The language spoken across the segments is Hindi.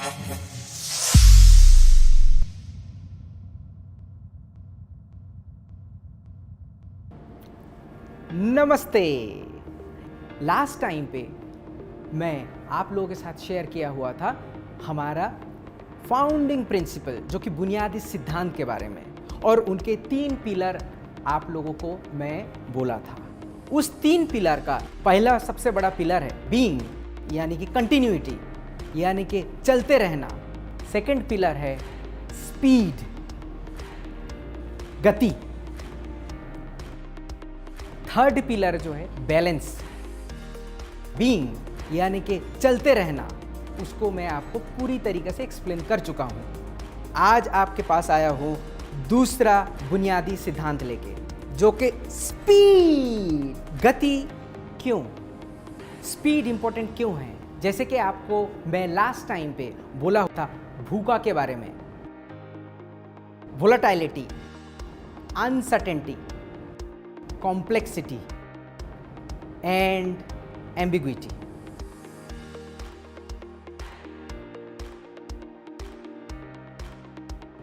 नमस्ते। लास्ट टाइम पे मैं आप लोगों के साथ शेयर किया हुआ था हमारा फाउंडिंग प्रिंसिपल, जो कि बुनियादी सिद्धांत के बारे में, और उनके 3 पिलर आप लोगों को मैं बोला था। उस 3 पिलर का पहला सबसे बड़ा पिलर है बीइंग, यानी कि कंटिन्यूटी, यानी कि चलते रहना। सेकंड पिलर है स्पीड, गति। थर्ड पिलर जो है बैलेंस, बीइंग यानी कि चलते रहना। उसको मैं आपको पूरी तरीके से एक्सप्लेन कर चुका हूं। आज आपके पास आया हूं दूसरा बुनियादी सिद्धांत लेके, जो कि स्पीड, गति। क्यों स्पीड इंपॉर्टेंट क्यों है? जैसे कि आपको मैं लास्ट टाइम पे बोला था भूखा के बारे में, volatility, uncertainty, complexity and ambiguity.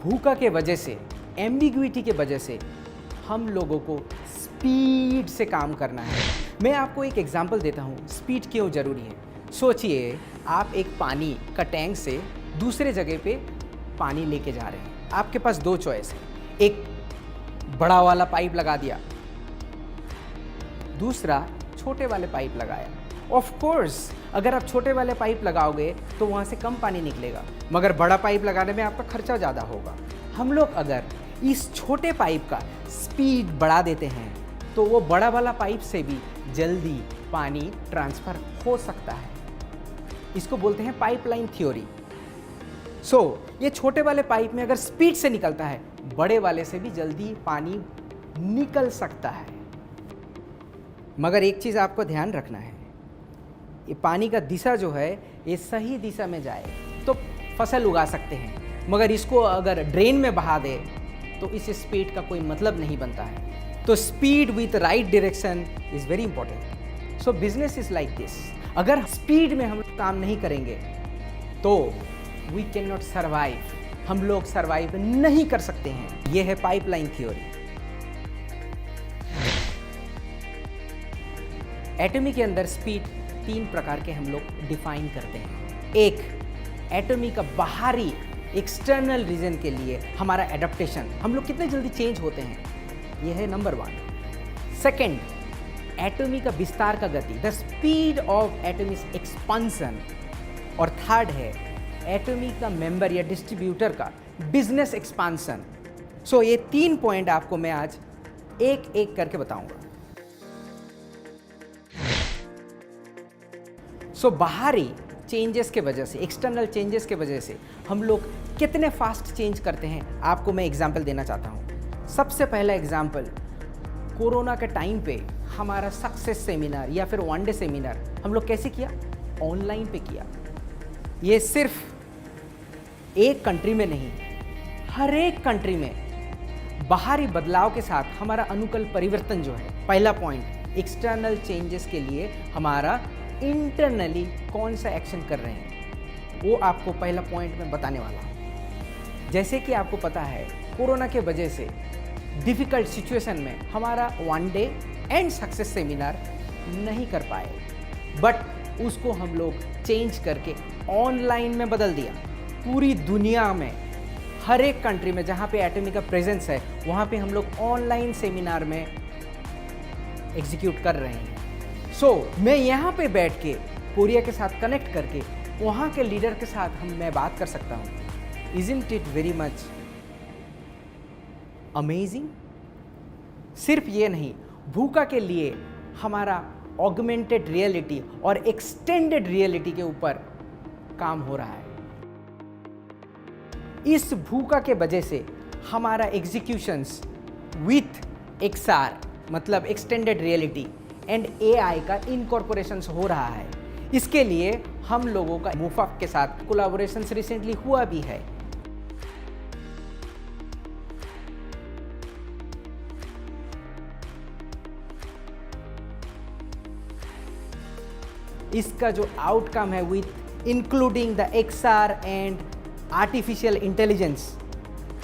भूखा के वजह से, एम्बिग्विटी के वजह से हम लोगों को स्पीड से काम करना है। मैं आपको एक एग्जांपल देता हूँ स्पीड क्यों ज़रूरी है। सोचिए आप एक पानी का टैंक से दूसरे जगह पे पानी लेके जा रहे हैं। आपके पास 2 चॉइस है, एक बड़ा वाला पाइप लगा दिया, दूसरा छोटे वाले पाइप लगाया। ऑफ कोर्स अगर आप छोटे वाले पाइप लगाओगे तो वहाँ से कम पानी निकलेगा, मगर बड़ा पाइप लगाने में आपका खर्चा ज़्यादा होगा। हम लोग अगर इस छोटे पाइप का स्पीड बढ़ा देते हैं तो वो बड़ा वाला पाइप से भी जल्दी पानी ट्रांसफ़र हो सकता है। इसको बोलते हैं पाइपलाइन थ्योरी। ये छोटे वाले पाइप में अगर स्पीड से निकलता है, बड़े वाले से भी जल्दी पानी निकल सकता है। मगर एक चीज़ आपको ध्यान रखना है, ये पानी का दिशा जो है ये सही दिशा में जाए तो फसल उगा सकते हैं, मगर इसको अगर ड्रेन में बहा दे तो इस स्पीड का कोई मतलब नहीं बनता है। तो speed with right direction is very important. Business is like this. अगर स्पीड में हम काम नहीं करेंगे तो वी कैन नॉट सर्वाइव, हम लोग सर्वाइव नहीं कर सकते हैं। ये है पाइपलाइन थ्योरी। एटमी के अंदर स्पीड 3 प्रकार के हम लोग डिफाइन करते हैं। एक, एटमी का बाहरी एक्सटर्नल रीजन के लिए हमारा एडाप्टेशन, हम लोग कितने जल्दी चेंज होते हैं, यह है नंबर 1। सेकेंड, एटमी का विस्तार का गति, द स्पीड ऑफ एटमीज एक्सपांसन। और थर्ड है एटमी का मेंबर या डिस्ट्रीब्यूटर का बिजनेस एक्सपांसन। ये 3 पॉइंट आपको मैं आज एक एक करके बताऊंगा। बाहरी चेंजेस के वजह से, एक्सटर्नल चेंजेस के वजह से हम लोग कितने फास्ट चेंज करते हैं, आपको मैं एग्जांपल देना चाहता हूँ। सबसे पहला एग्जांपल, कोरोना के टाइम पे हमारा सक्सेस सेमिनार या फिर 1 डे सेमिनार हम लोग कैसे किया? ऑनलाइन पे किया। ये सिर्फ एक कंट्री में नहीं, हर एक कंट्री में बाहरी बदलाव के साथ हमारा अनुकूल परिवर्तन जो है, पहला पॉइंट। एक्सटर्नल चेंजेस के लिए हमारा इंटरनली कौन सा एक्शन कर रहे हैं, वो आपको पहला पॉइंट में बताने वाला हूँ। जैसे कि आपको पता है कोरोना के वजह से डिफ़िकल्ट सिचुएशन में हमारा 1 डे एंड सक्सेस सेमिनार नहीं कर पाए, बट उसको हम लोग चेंज करके ऑनलाइन में बदल दिया। पूरी दुनिया में हर एक कंट्री में जहाँ पे एटमी का प्रेजेंस है वहाँ पे हम लोग ऑनलाइन सेमिनार में एग्जीक्यूट कर रहे हैं। मैं यहाँ पे बैठ के कोरिया के साथ कनेक्ट करके वहाँ के लीडर के साथ मैं बात कर सकता हूँ। Isn't it very much amazing? सिर्फ ये नहीं, भूखा के लिए हमारा ऑगमेंटेड रियलिटी और एक्सटेंडेड रियलिटी के ऊपर काम हो रहा है। इस भूखा के वजह से हमारा एग्जीक्यूशंस विथ एक्सआर मतलब एक्सटेंडेड रियलिटी एंड एआई का इनकॉर्पोरेशंस हो रहा है। इसके लिए हम लोगों का मुफाक के साथ कोलैबोरेशंस रिसेंटली हुआ भी है। इसका जो आउटकम है with including the XR and artificial intelligence,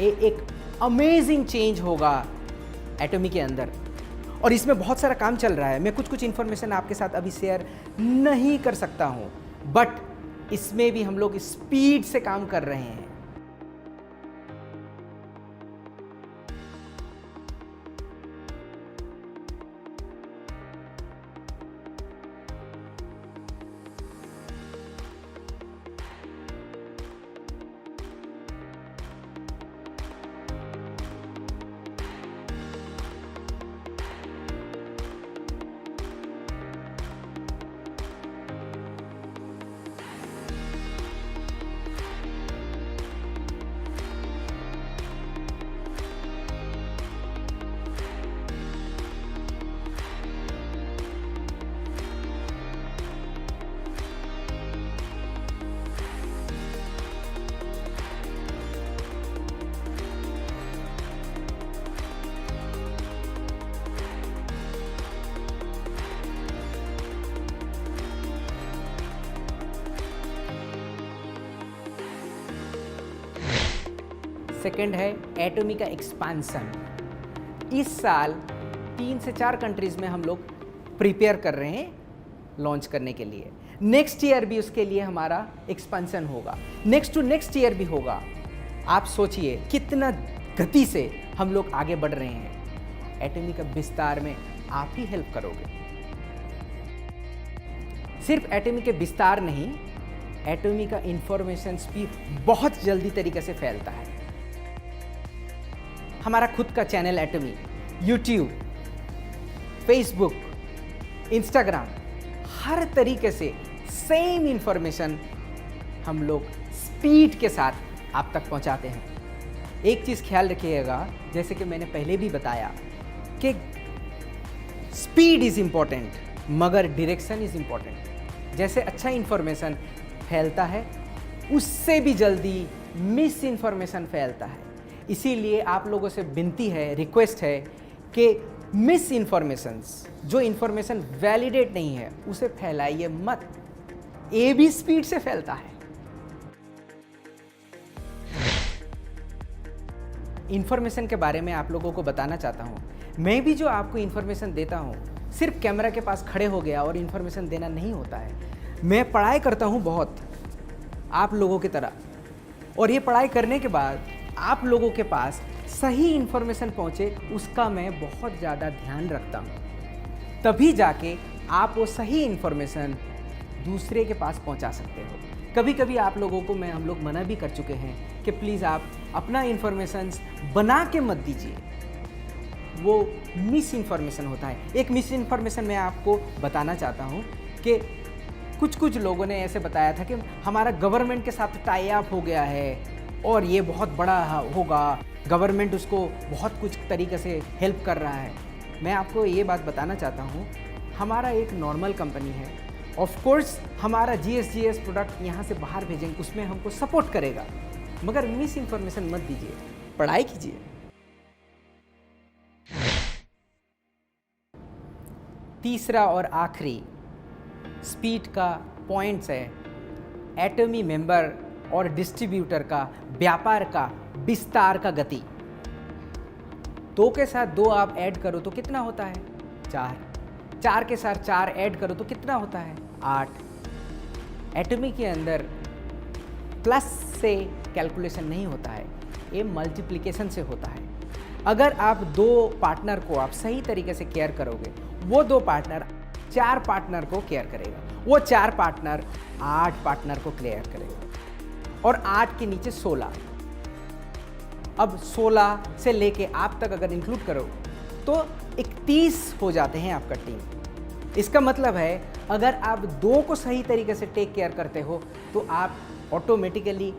एक अमेजिंग चेंज होगा एटॉमी के अंदर। और इसमें बहुत सारा काम चल रहा है। मैं कुछ इन्फॉर्मेशन आपके साथ अभी शेयर नहीं कर सकता हूँ, बट इसमें भी हम लोग स्पीड से काम कर रहे हैं। सेकेंड है एटॉमी का एक्सपांसन। इस साल 3 से 4 कंट्रीज में हम लोग प्रिपेयर कर रहे हैं लॉन्च करने के लिए। नेक्स्ट ईयर भी उसके लिए हमारा एक्सपांसन होगा, नेक्स्ट टू नेक्स्ट ईयर भी होगा। आप सोचिए कितना गति से हम लोग आगे बढ़ रहे हैं। एटॉमी का विस्तार में आप ही हेल्प करोगे। सिर्फ एटॉमी के विस्तार नहीं, एटॉमी का इंफॉर्मेशन भी बहुत जल्दी तरीके से फैलता है। हमारा खुद का चैनल एटॉमी, यूट्यूब, फेसबुक, इंस्टाग्राम, हर तरीके से सेम इंफॉर्मेशन हम लोग स्पीड के साथ आप तक पहुंचाते हैं। एक चीज़ ख्याल रखिएगा, जैसे कि मैंने पहले भी बताया कि स्पीड इज़ इम्पॉर्टेंट मगर डायरेक्शन इज़ इम्पॉर्टेंट। जैसे अच्छा इंफॉर्मेशन फैलता है, उससे भी जल्दी मिस इन्फॉर्मेशन फैलता है। इसीलिए आप लोगों से विनती है, रिक्वेस्ट है कि मिस इन्फॉर्मेशंस, जो इन्फॉर्मेशन वैलिडेट नहीं है, उसे फैलाइए मत। ये भी स्पीड से फैलता है। इन्फॉर्मेशन के बारे में आप लोगों को बताना चाहता हूँ, मैं भी जो आपको इन्फॉर्मेशन देता हूँ, सिर्फ कैमरा के पास खड़े हो गया और इन्फॉर्मेशन देना नहीं होता है। मैं पढ़ाई करता हूँ बहुत, आप लोगों की तरह, और ये पढ़ाई करने के बाद आप लोगों के पास सही इन्फॉर्मेशन पहुँचे, उसका मैं बहुत ज़्यादा ध्यान रखता हूँ। तभी जाके आप वो सही इन्फॉर्मेशन दूसरे के पास पहुँचा सकते हो। कभी कभी आप लोगों को हम लोग मना भी कर चुके हैं कि प्लीज़ आप अपना इन्फॉर्मेशन बना के मत दीजिए, वो मिस इन्फॉर्मेशन होता है। एक मिस इन्फॉर्मेशन मैं आपको बताना चाहता हूँ कि कुछ लोगों ने ऐसे बताया था कि हमारा गवर्नमेंट के साथ टाई अप हो गया है और ये बहुत बड़ा होगा, गवर्नमेंट उसको बहुत कुछ तरीके से हेल्प कर रहा है। मैं आपको ये बात बताना चाहता हूँ, हमारा एक नॉर्मल कंपनी है। ऑफ कोर्स हमारा GSGS प्रोडक्ट यहाँ से बाहर भेजेंगे, उसमें हमको सपोर्ट करेगा, मगर मिस इन्फॉर्मेशन मत दीजिए, पढ़ाई कीजिए। तीसरा और आखिरी स्पीड का पॉइंट्स है एटॉमी मेंबर और डिस्ट्रीब्यूटर का व्यापार का विस्तार का गति। 2 के साथ 2 आप ऐड करो तो कितना होता है? 4। 4 के साथ 4 ऐड करो तो कितना होता है? 8। एटॉमी के अंदर प्लस से कैलकुलेशन नहीं होता है, ये मल्टीप्लिकेशन से होता है। अगर आप 2 पार्टनर को आप सही तरीके से केयर करोगे, वो 2 पार्टनर 4 पार्टनर को केयर करेगा, वो 4 पार्टनर 8 पार्टनर को केयर करेगा, और 8 के नीचे 16। अब 16 से लेके आप तक अगर इंक्लूड करो तो 31 हो जाते हैं आपका टीम। इसका मतलब है अगर आप 2 को सही तरीके से टेक केयर करते हो तो आप ऑटोमेटिकली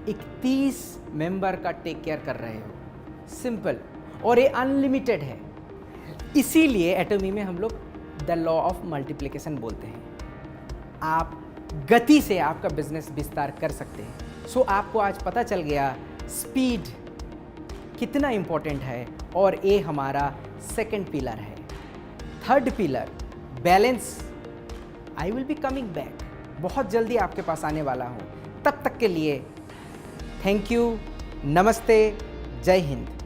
31 मेंबर का टेक केयर कर रहे हो। सिंपल, और ये अनलिमिटेड है। इसीलिए एटॉमी में हम लोग द लॉ ऑफ मल्टीप्लिकेशन बोलते हैं। आप गति से आपका बिजनेस विस्तार कर सकते हैं। सो आपको आज पता चल गया स्पीड कितना इम्पोर्टेंट है, और ये हमारा सेकंड पिलर है। Third pillar balance. I will be coming back, बहुत जल्दी आपके पास आने वाला हूँ। तब तक के लिए थैंक यू, नमस्ते, जय हिंद।